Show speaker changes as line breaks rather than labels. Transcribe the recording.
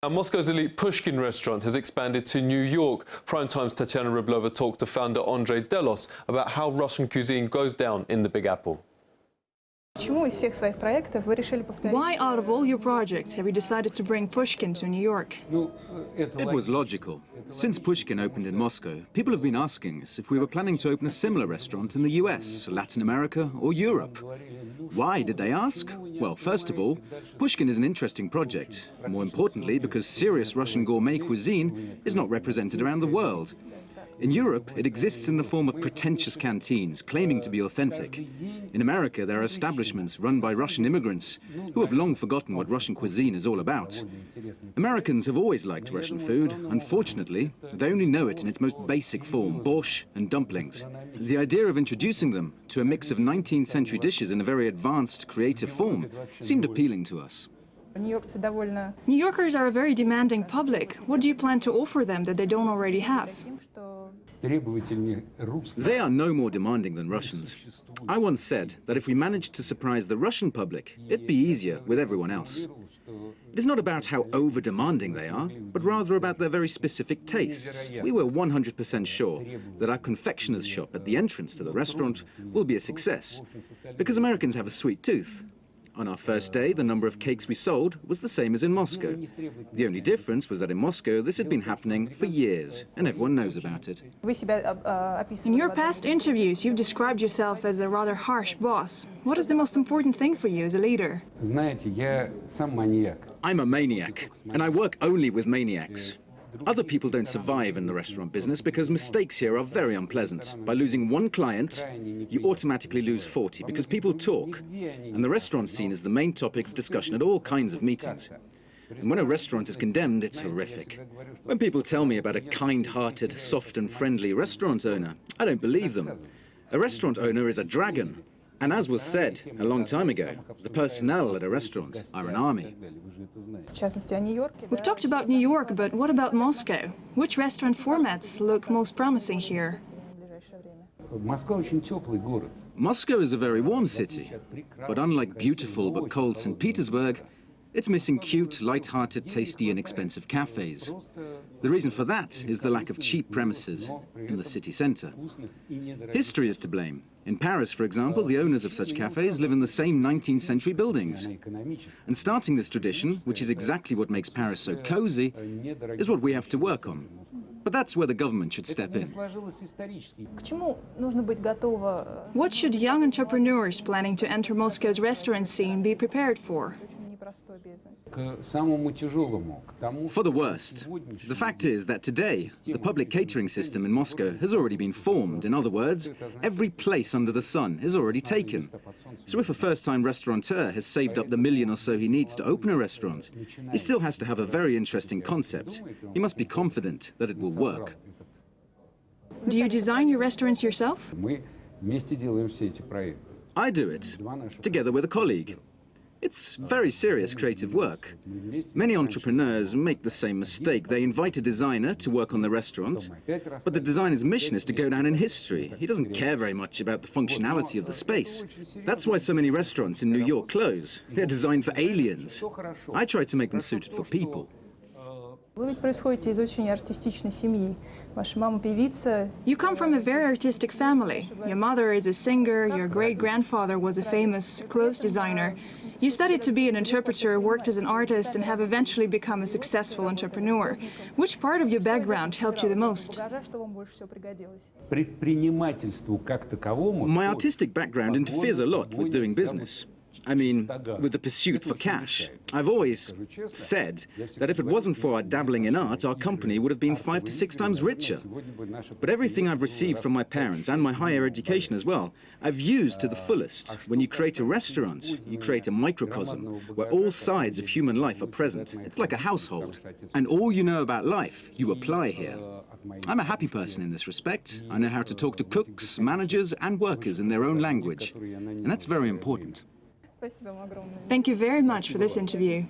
Now, Moscow's elite Pushkin restaurant has expanded to New York. Prime Time's Tatiana Ryblova talked to founder Andrei Delos about how Russian cuisine goes down in the Big Apple.
Why, out of all your projects, have you decided to bring Pushkin to New York?
It was logical. Since Pushkin opened in Moscow, people have been asking us if we were planning to open a similar restaurant in the US, Latin America, or Europe. Why did they ask? Well, first of all, Pushkin is an interesting project. More importantly, because serious Russian gourmet cuisine is not represented around the world. In Europe, it exists in the form of pretentious canteens, claiming to be authentic. In America, there are establishments run by Russian immigrants who have long forgotten what Russian cuisine is all about. Americans have always liked Russian food. Unfortunately, they only know it in its most basic form, borscht and dumplings. The idea of introducing them to a mix of 19th century dishes in a very advanced, creative form seemed appealing to us.
New Yorkers are a very demanding public. What do you plan to offer them that they don't already have?
They are no more demanding than Russians. I once said that if we managed to surprise the Russian public, it'd be easier with everyone else. It is not about how over-demanding they are, but rather about their very specific tastes. We were 100% sure that our confectioner's shop at the entrance to the restaurant will be a success, because Americans have a sweet tooth. On our first day, the number of cakes we sold was the same as in Moscow. The only difference was that in Moscow, this had been happening for years, and everyone knows about it.
In your past interviews, you've described yourself as a rather harsh boss. What is the most important thing for you as a leader?
I'm a maniac, and I work only with maniacs. Other people don't survive in the restaurant business because mistakes here are very unpleasant. By losing one client, you automatically lose 40 because people talk. And the restaurant scene is the main topic of discussion at all kinds of meetings. And when a restaurant is condemned, it's horrific. When people tell me about a kind-hearted, soft and friendly restaurant owner, I don't believe them. A restaurant owner is a dragon. And as was said a long time ago, the personnel at a restaurant are an army.
We've talked about New York, but what about Moscow? Which restaurant formats look most promising here?
Moscow is a very warm city, but unlike beautiful but cold St. Petersburg, it's missing cute, light-hearted, tasty and expensive cafes. The reason for that is the lack of cheap premises in the city centre. History is to blame. In Paris, for example, the owners of such cafes live in the same 19th century buildings. And starting this tradition, which is exactly what makes Paris so cozy, is what we have to work on. But that's where the government should step in.
What should young entrepreneurs planning to enter Moscow's restaurant scene be prepared for?
For the worst. The fact is that today, the public catering system in Moscow has already been formed. In other words, every place under the sun is already taken. So if a first-time restaurateur has saved up the million or so he needs to open a restaurant, he still has to have a very interesting concept. He must be confident that it will work.
Do you design your restaurants yourself?
I do it, together with a colleague. It's very serious creative work. Many entrepreneurs make the same mistake. They invite a designer to work on the restaurant, but the designer's mission is to go down in history. He doesn't care very much about the functionality of the space. That's why so many restaurants in New York close. They're designed for aliens. I try to make them suited for people.
You come from a very artistic family. Your mother is a singer, your great-grandfather was a famous clothes designer. You studied to be an interpreter, worked as an artist, and have eventually become a successful entrepreneur. Which part of your background helped you the most?
My artistic background interferes a lot with doing business. I mean, with the pursuit for cash. I've always said that if it wasn't for our dabbling in art, our company would have been 5 to 6 times richer. But everything I've received from my parents and my higher education as well, I've used to the fullest. When you create a restaurant, you create a microcosm where all sides of human life are present. It's like a household. And all you know about life, you apply here. I'm a happy person in this respect. I know how to talk to cooks, managers and workers in their own language. And that's very important.
Thank you very much for this interview.